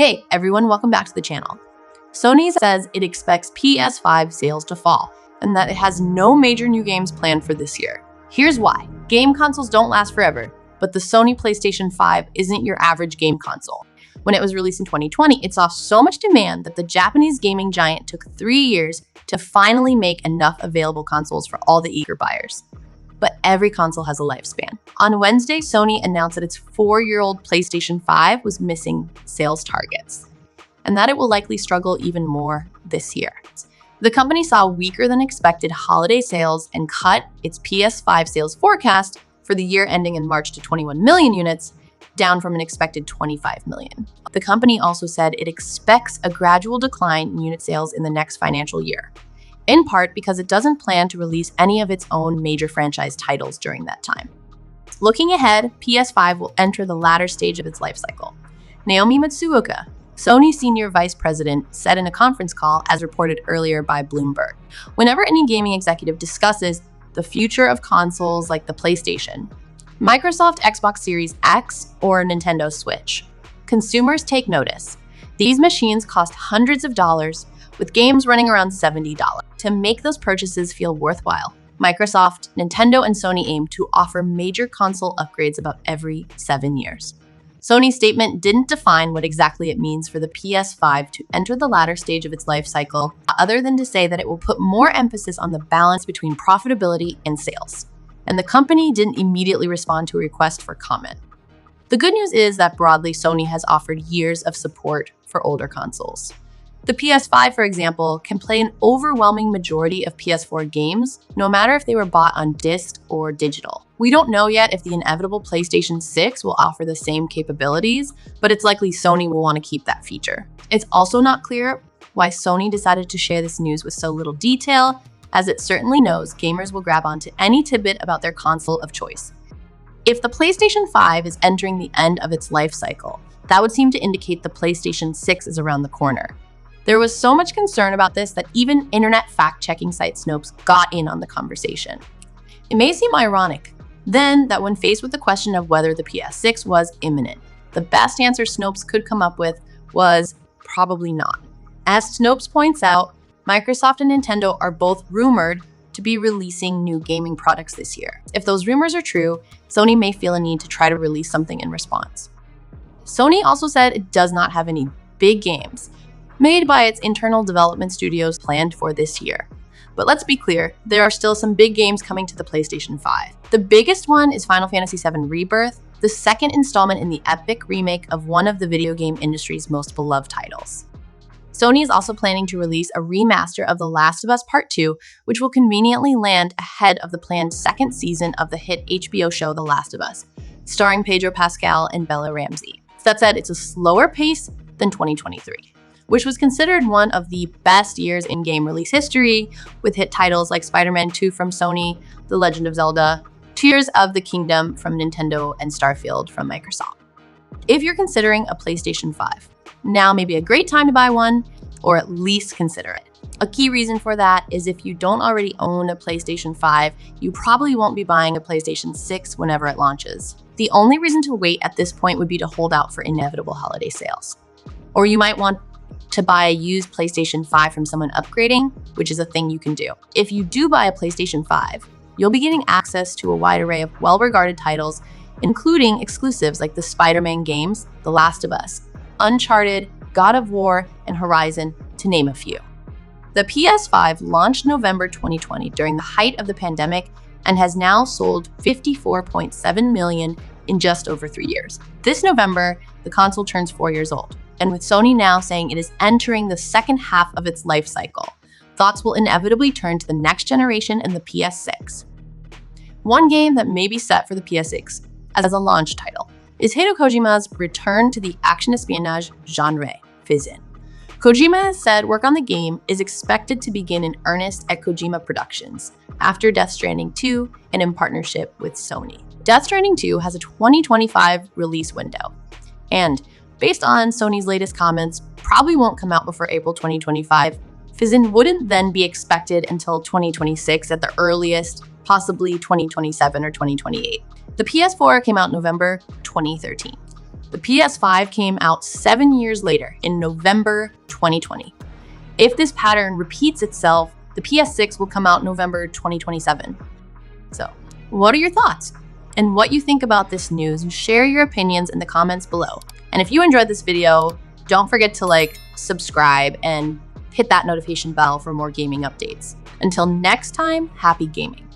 Hey everyone, welcome back to the channel. Sony says it expects PS5 sales to fall and that it has no major new games planned for this year. Here's why. Game consoles don't last forever, but the Sony PlayStation 5 isn't your average game console. When it was released in 2020, it saw so much demand that the Japanese gaming giant took 3 years to finally make enough available consoles for all the eager buyers. But every console has a lifespan. On Wednesday, Sony announced that its 4-year-old PlayStation 5 was missing sales targets, and that it will likely struggle even more this year. The company saw weaker than expected holiday sales and cut its PS5 sales forecast for the year ending in March to 21 million units, down from an expected 25 million. The company also said it expects a gradual decline in unit sales in the next financial year, in part because it doesn't plan to release any of its own major franchise titles during that time. Looking ahead, PS5 will enter the latter stage of its life cycle. Naomi Matsuoka, Sony Senior Vice President, said in a conference call, as reported earlier by Bloomberg, whenever any gaming executive discusses the future of consoles like the PlayStation, Microsoft Xbox Series X, or Nintendo Switch, consumers take notice. These machines cost hundreds of dollars, with games running around $70. To make those purchases feel worthwhile, Microsoft, Nintendo, and Sony aim to offer major console upgrades about every 7 years. Sony's statement didn't define what exactly it means for the PS5 to enter the latter stage of its life cycle, other than to say that it will put more emphasis on the balance between profitability and sales. And the company didn't immediately respond to a request for comment. The good news is that broadly, Sony has offered years of support for older consoles. The PS5, for example, can play an overwhelming majority of PS4 games, no matter if they were bought on disc or digital. We don't know yet if the inevitable PlayStation 6 will offer the same capabilities, but it's likely Sony will want to keep that feature. It's also not clear why Sony decided to share this news with so little detail, as it certainly knows gamers will grab onto any tidbit about their console of choice. If the PlayStation 5 is entering the end of its life cycle, that would seem to indicate the PlayStation 6 is around the corner. There was so much concern about this that even internet fact-checking site Snopes got in on the conversation. It may seem ironic, then, that when faced with the question of whether the PS6 was imminent, the best answer Snopes could come up with was probably not. As Snopes points out, Microsoft and Nintendo are both rumored to be releasing new gaming products this year. If those rumors are true, Sony may feel a need to try to release something in response. Sony also said it does not have any big games made by its internal development studios planned for this year. But let's be clear, there are still some big games coming to the PlayStation 5. The biggest one is Final Fantasy VII Rebirth, the second installment in the epic remake of one of the video game industry's most beloved titles. Sony is also planning to release a remaster of The Last of Us Part 2, which will conveniently land ahead of the planned second season of the hit HBO show The Last of Us, starring Pedro Pascal and Bella Ramsey. That said, it's a slower pace than 2023. Which was considered one of the best years in game release history, with hit titles like Spider-Man 2 from Sony, The Legend of Zelda, Tears of the Kingdom from Nintendo, and Starfield from Microsoft. If you're considering a PlayStation 5, now may be a great time to buy one, or at least consider it. A key reason for that is if you don't already own a PlayStation 5, you probably won't be buying a PlayStation 6 whenever it launches. The only reason to wait at this point would be to hold out for inevitable holiday sales. Or you might want to buy a used PlayStation 5 from someone upgrading, which is a thing you can do. If you do buy a PlayStation 5, you'll be getting access to a wide array of well-regarded titles, including exclusives like the Spider-Man games, The Last of Us, Uncharted, God of War, and Horizon, to name a few. The PS5 launched November 2020 during the height of the pandemic and has now sold 54.7 million in just over 3 years. This November, the console turns 4 years old. And with Sony now saying it is entering the second half of its life cycle, thoughts will inevitably turn to the next generation and the PS6. One game that may be set for the PS6 as a launch title is Hideo Kojima's return to the action espionage genre, Fizzin. Kojima has said work on the game is expected to begin in earnest at Kojima Productions after Death Stranding 2 and in partnership with Sony. Death Stranding 2 has a 2025 release window, and based on Sony's latest comments, probably won't come out before April 2025. Fizzin wouldn't then be expected until 2026 at the earliest, possibly 2027 or 2028. The PS4 came out November 2013. The PS5 came out 7 years later in November 2020. If this pattern repeats itself, the PS6 will come out November 2027. So, what are your thoughts? And what you think about this news? Share your opinions in the comments below. And if you enjoyed this video, don't forget to subscribe, and hit that notification bell for more gaming updates. Until next time, happy gaming.